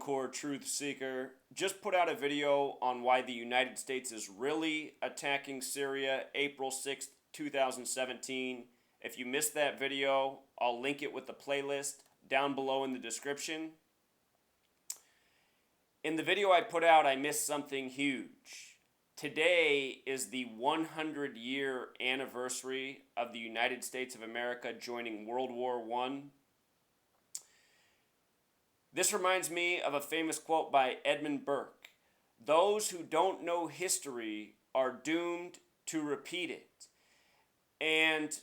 Core Truth Seeker just put out a video on why the United States is really attacking Syria April 6th, 2017. If you missed that video, I'll link it with the playlist down below in the description. In the video I put out, I missed something huge. Today is the 100-year anniversary of the United States of America joining World War I. This reminds me of a famous quote by Edmund Burke. Those who don't know history are doomed to repeat it. And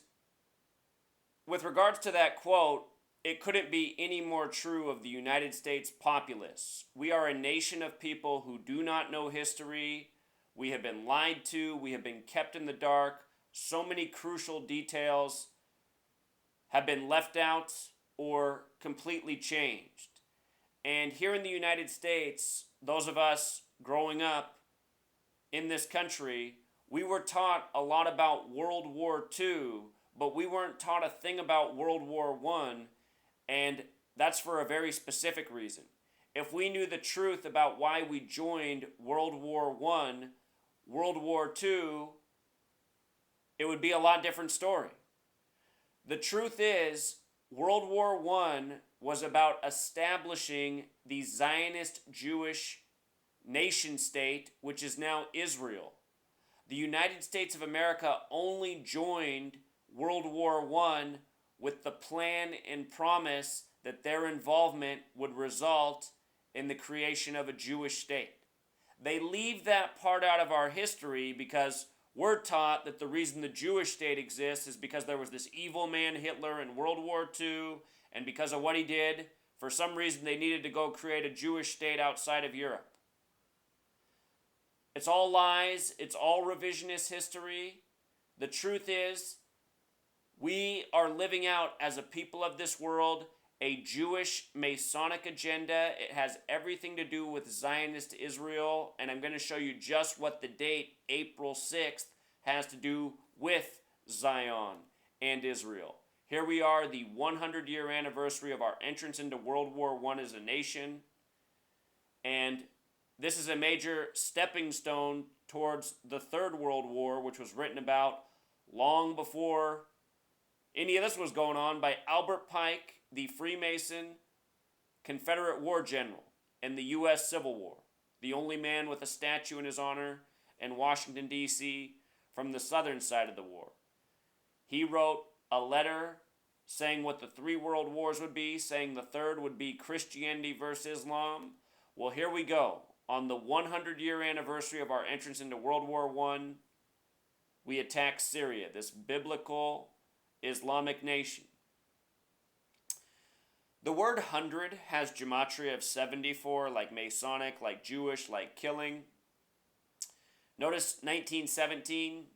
with regards to that quote, it couldn't be any more true of the United States populace. We are a nation of people who do not know history. We have been lied to. We have been kept in the dark. So many crucial details have been left out or completely changed. And here in the United States, those of us growing up in this country, we were taught a lot about World War II, but we weren't taught a thing about World War I, and that's for a very specific reason. If we knew the truth about why we joined World War I, World War II, it would be a lot different story. The truth is, World War I was about establishing the Zionist Jewish nation state, which is now Israel. The United States of America only joined World War I with the plan and promise that their involvement would result in the creation of a Jewish state. They leave that part out of our history because we're taught that the reason the Jewish state exists is because there was this evil man Hitler in World War II, and because of what he did, for some reason they needed to go create a Jewish state outside of Europe. It's all lies. It's all revisionist history. The truth is, we are living out as a people of this world a Jewish Masonic agenda. It has everything to do with Zionist Israel, and I'm going to show you just what the date, April 6th, has to do with Zion and Israel. Here we are, the 100-year anniversary of our entrance into World War I as a nation, and this is a major stepping stone towards the Third World War, which was written about long before any of this was going on by Albert Pike, the Freemason Confederate war general in the U.S. Civil War, the only man with a statue in his honor in Washington, D.C. from the southern side of the war. He wrote a letter saying what the three world wars would be, saying the third would be Christianity versus Islam. Well, here we go. On the 100-year anniversary of our entrance into World War I, we attack Syria, this biblical Islamic nation. The word 100 has gematria of 74, like Masonic, like Jewish, like killing. Notice 1917,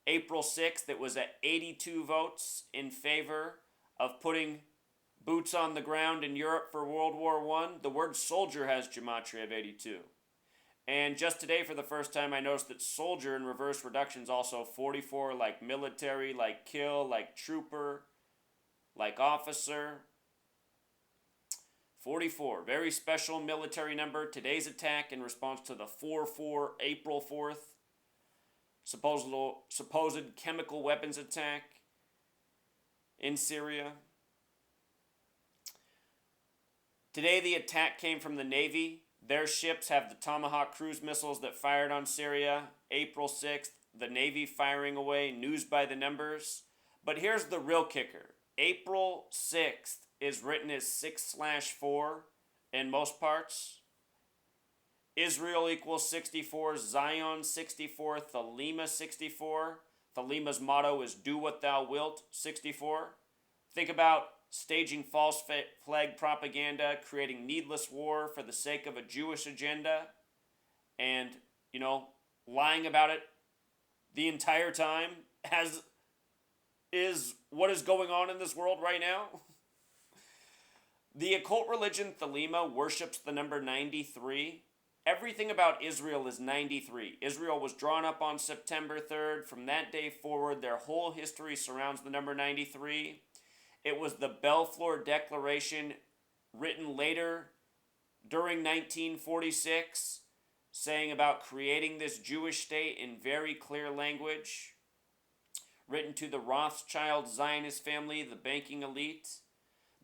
April 6th, it was at 82 votes in favor of putting boots on the ground in Europe for World War I. The word soldier has gematria of 82. And just today, for the first time, I noticed that soldier in reverse reduction is also 44, like military, like kill, like trooper, like officer. 44, very special military number. Today's attack in response to the 4-4, April 4th, supposed chemical weapons attack in Syria. Today the attack came from the Navy. Their ships have the Tomahawk cruise missiles that fired on Syria. April 6th, the Navy firing away, news by the numbers. But here's the real kicker. April 6th is written as 6/4 in most parts. Israel equals 64, Zion 64, Thelema 64. Thelema's motto is do what thou wilt, 64. Think about staging false flag propaganda, creating needless war for the sake of a Jewish agenda, and, lying about it the entire time, as is what is going on in this world right now. The occult religion Thelema worships the number 93. Everything about Israel is 93. Israel was drawn up on September 3rd. From that day forward, their whole history surrounds the number 93. It was the Balfour Declaration, written later during 1946, saying about creating this Jewish state in very clear language, written to the Rothschild Zionist family, the banking elite.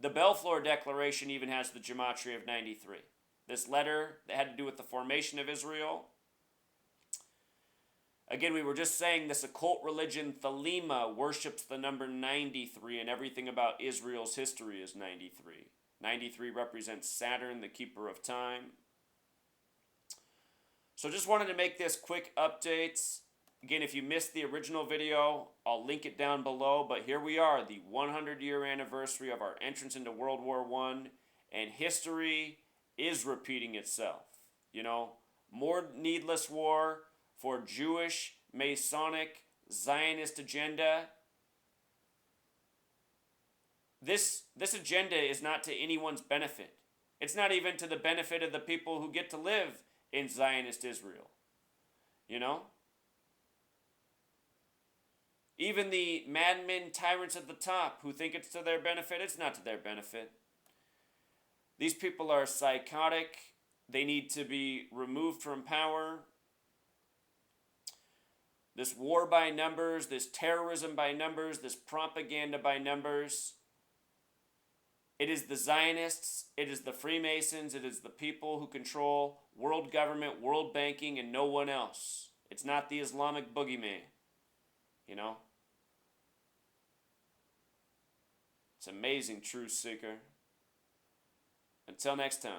The Balfour Declaration even has the gematria of 93. This letter that had to do with the formation of Israel. Again, we were just saying this occult religion, Thelema, worships the number 93, and everything about Israel's history is 93. 93 represents Saturn, the keeper of time. So just wanted to make this quick update. Again, if you missed the original video, I'll link it down below. But here we are, the 100-year anniversary of our entrance into World War I. And history is repeating itself. You know, more needless war for Jewish, Masonic, Zionist agenda. This agenda is not to anyone's benefit. It's not even to the benefit of the people who get to live in Zionist Israel. You know? Even the madmen tyrants at the top who think it's to their benefit, it's not to their benefit. These people are psychotic. They need to be removed from power. This war by numbers, this terrorism by numbers, this propaganda by numbers. It is the Zionists, it is the Freemasons, it is the people who control world government, world banking, and no one else. It's not the Islamic boogeyman. You know? It's amazing, truth seeker. Until next time.